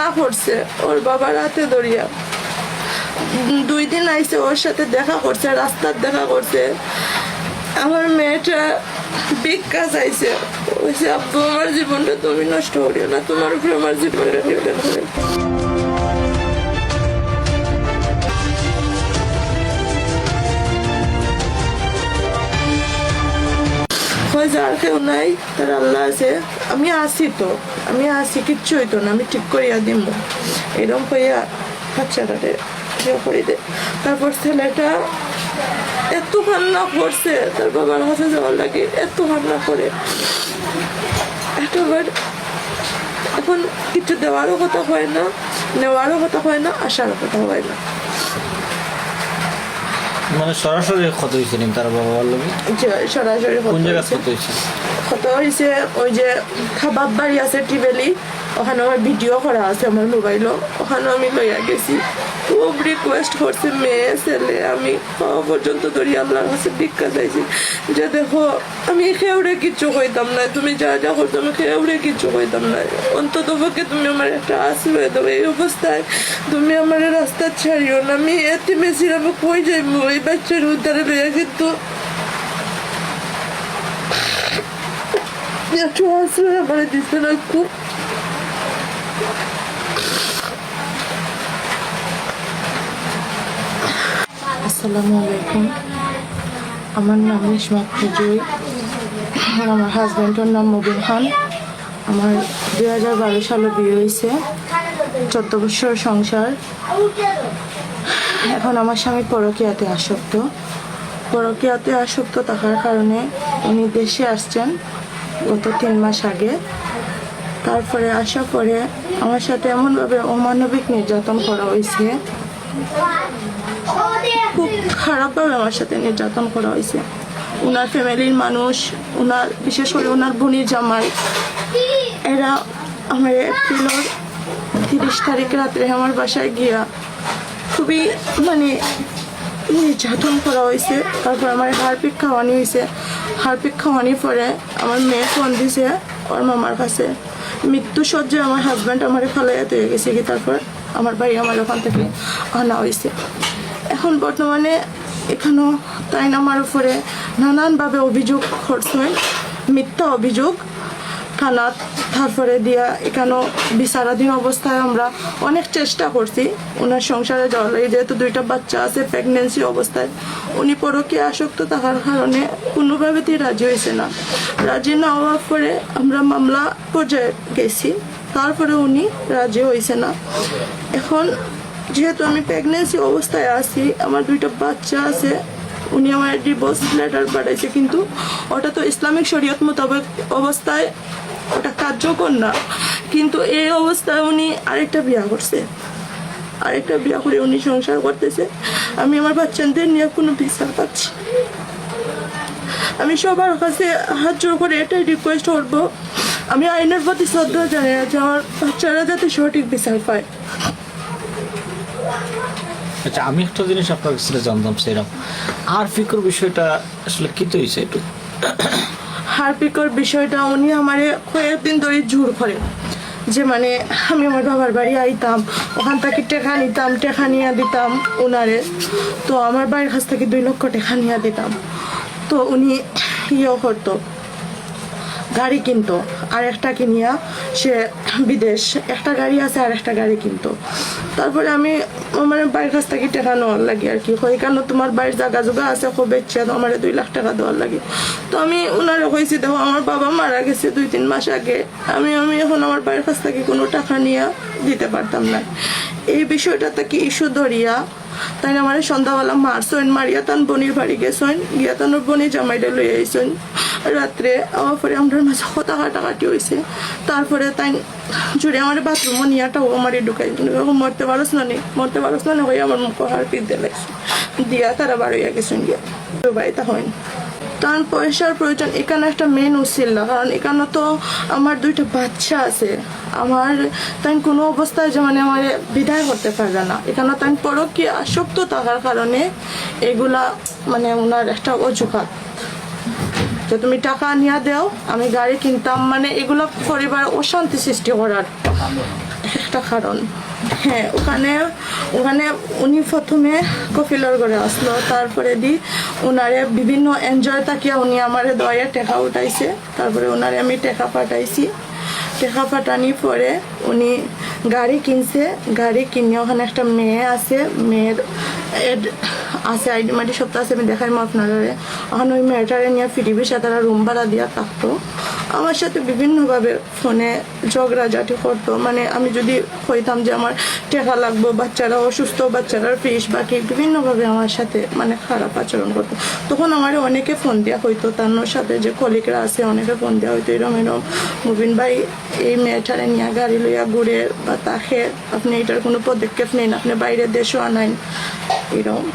কান্না করছে ওর বাবার হাতে ধরিয়া। 2 দিন আইসে ওর সাথে দেখা করছে, রাস্তার দেখা করছে। আমার মেয়েটা ভিক্ষা চাইছে, বলছে আব্বু আমার জীবনটা তুমি নষ্ট করিও না, তোমার উপরে আমার জীবনটা নির্ভর করে। আর কেউ নাই, তার আল্লাহ আছে। আমি আসি কিচ্ছু হইতো না, আমি ঠিক করিয়া দিব এরকম কইয়া বাচ্চাটারে কেউ করে দে। তারপর ছেলেটা এত কান্না করছে তার বাবার কাছে যাওয়ার লাগে, এত কান্না করে। এখন কিছু দেওয়ারও কথা হয় না, নেওয়ারও কথা হয় না, আসারও কথা হয় না। মানে সরাসরি ক্ষত হয়েছে নি তার বাবার লগে? সরাসরি কোন জায়গায় ক্ষত হয়েছে? ক্ষত হয়েছে ওই যে খাবার বাড়ি আছে টিবেলি, ওখানে আমার ভিডিও করা আছে আমার মোবাইলও, ওখানে আমি লইয়া গেছি। খুব রিকোয়েস্ট করছে মেয়ে ছেলে, আমি পর্যন্ত ধরি আল্লাহর কাছে ভিক্ষা চাইছি যে দেখো আমি খেউরে কিচ্ছু কইতাম না, তুমি যা যা করতো আমি খেউরে কিচ্ছু কইতাম না, অন্তত পক্ষে তুমি আমার একটা আশ্রয় দেবো। এই অবস্থায় তুমি আমার রাস্তা ছাড়িও না, আমি এতে মেসির আমি কই যাইবো এই বাচ্চার উদ্ধারে লইয়া, কিন্তু একটু আশ্রয় আমার দিচ্ছে না। খুব আসসালামু আলাইকুম, আমার নাম রেশমা খুজুই, আমার হাজব্যান্ডের নাম মুবিন খান। আমার 2012 সালে বিয়ে হয়েছে, 14 বছর সংসার। এখন আমার স্বামী পরকীয়াতে আসক্ত থাকার কারণে উনি দেশে আসছেন গত 3 মাস আগে। তারপরে আসার পরে আমার সাথে এমনভাবে অমানবিক নির্যাতন করা হয়েছে, খুব খারাপভাবে আমার সাথে নির্যাতন করা হয়েছে। ওনার ফ্যামিলির মানুষ, ওনার বিশেষ করে ওনার বোনের জামাই, এরা আমার এপ্রিলের 30 তারিখ রাত্রে আমার বাসায় গিয়া খুবই মানে নির্যাতন করা হয়েছে। তারপর আমার হারপিক খাওয়ানি হয়েছে। হারপিক খাওয়ানির পরে আমার মেয়ে ফোন দিছে ওর মামার কাছে, মৃত্যু সজ্জায় আমার হাজব্যান্ড আমার ফেলাইয়াতে হয়ে গেছে কি। তারপর আমার বাড়ি আমার ওখান থেকে আনা হয়েছে। এখন বর্তমানে এখানেও তাই আমার উপরে নানানভাবে অভিযোগ করছে, মিথ্যা অভিযোগ থানাত। তারপরে দিয়া এখানেও বিচারাধীন অবস্থায় আমরা অনেক চেষ্টা করছি ওনার সংসারে যাওয়ার লাগে, যেহেতু 2টা বাচ্চা আছে, প্রেগনেন্সি অবস্থায়। উনি পরকীয়া আসক্ত থাকার কারণে কোনোভাবেতেই রাজি হয়েছে না। রাজি না হওয়ার পরে আমরা মামলা পর্যায়ে গেছি, তারপরে উনি রাজি হয়েছে না। এখন যেহেতু আমি প্রেগনেন্সি অবস্থায় আছি, আমার 2টা বাচ্চা আছে, উনি আমার ডিভোর্স লেটার পাঠাইছে, কিন্তু ওটা তো ইসলামিক শরীয়ত মোতাবেক অবস্থায় ওটা কার্যকর না। কিন্তু এই অবস্থায় উনি আরেকটা বিয়ে করে উনি সংসার করতেছে। আমি আমার বাচ্চাদের নিয়ে কোনো বিচার পাচ্ছি। আমি সবার কাছে হাত জোর করে এটাই রিকোয়েস্ট করবো, আমি আইনের প্রতি শ্রদ্ধা জানাই যে আমার বাচ্চারা যাতে সঠিক বিচার পায়। আচ্ছা, আমি একটা জিনিস আপনার কাছে জানতাম, সেরকম হারপিকর বিষয়টা আসলে কি তো হয়েছে একটু? হারপিকর বিষয়টা উনি আমার কয়েকদিন ধরে জোর করে যে মানে আমি আমার বাবার বাড়ি আইতাম, ওখান থেকে টেকা নিতাম, টেকা নিয়ে দিতাম ওনারে। তো আমার বাড়ির কাছ থেকে 2 লক্ষ টাকা নিয়ে দিতাম। তো উনি করতো, গাড়ি কিনতো, আর একটা কিনিয়া সে বিদেশ, একটা গাড়ি আছে আর একটা গাড়ি কিনতো। তারপরে আমি আমার বাড়ির কাছ থেকে টাকা নেওয়ার লাগে আর কি, কেন তোমার বাড়ির জায়গা জোগা আছে, খুব ইচ্ছা আমার 2 লাখ টাকা দেওয়ার লাগে। তো আমি ওনারা কইছি দেখো আমার বাবা মারা গেছে 2-3 মাস আগে, আমি এখন আমার বাড়ির কাছ থেকে কোনো টাকা নিয়ে দিতে পারতাম না। এই বিষয়টা থেকে ইস্যু ধরিয়া তাই আমার সন্ধ্যাবেলা মারছেন, মারিয়া তান বনির বাড়ি গেছেন, গিয়া তানোর বনি জামাইটা লই আইসেন রাত্রে। আমার পরে আমার মাঝে কথা কাটাকাটি হয়েছে। তারপরে তাই জুড়ে আমার বাথরুমও নিয়াটাও আমার ঢুকাই, মরতে পারস না হয়ে আমার মুখ হারপিক দিয়ে লাগছে দিয়া তারা বাড়িয়া গেছেন গিয়া বাড়িতে হয়নি। তখন পয়সার প্রয়োজন, এখানে একটা মেন উচিল না, কারণ এখানে তো আমার 2টা বাচ্চা আছে। আমার তাই কোনো অবস্থায় যে মানে আমার বিদায় করতে পারবে না। এখানে তাই পরকীয়া আসক্ত থাকার কারণে এগুলা মানে ওনার একটা অজুহাত। যে তুমি টাকা নিয়ে দাও আমি গাড়ি কিনতাম, মানে এগুলো পরিবার অশান্তি সৃষ্টি করার একটা কারণ। হ্যাঁ, ওখানে উনি প্রথমে কফিলর করে আসলো, তারপরে ওনারে বিভিন্ন এনজয় তাকিয়া উনি আমারে দয়ে টাকা উঠাইছে, তারপরে ওনারে আমি টাকা পাঠাইছি। টাকা পাঠানি পরে উনি গাড়ি কিনছে, গাড়ি কিনে ওখানে একটা মেয়ে আছে, মেয়ের আছে আইডি মাইডি সব আছে, আমি দেখাইমো আপনারা। এখন ওই মেয়েটারে নিয়ে ফিরিবিসা তারা রুম ভাড়া দিয়া থাকতো। আমার সাথে বিভিন্নভাবে ফোনে ঝগড়াঝাটি করতো, মানে আমি যদি কইতাম যে আমার টাকা লাগবো, বাচ্চারা অসুস্থ, বাচ্চারার ফিস বাকি, বিভিন্নভাবে আমার সাথে মানে খারাপ আচরণ করতো। তখন আমার অনেকে ফোন দেওয়া হইতো, তার সাথে যে কলিগরা আছে অনেকে ফোন দেওয়া হইতো, এরম মুবিন ভাই এই মেয়েটারে নিয়ে গাড়ি লইয়া ঘুরে বা তাকে আপনি এটার কোনো পদক্ষেপ নেন, আপনি বাইরের দেশও আনাইন, এরকম।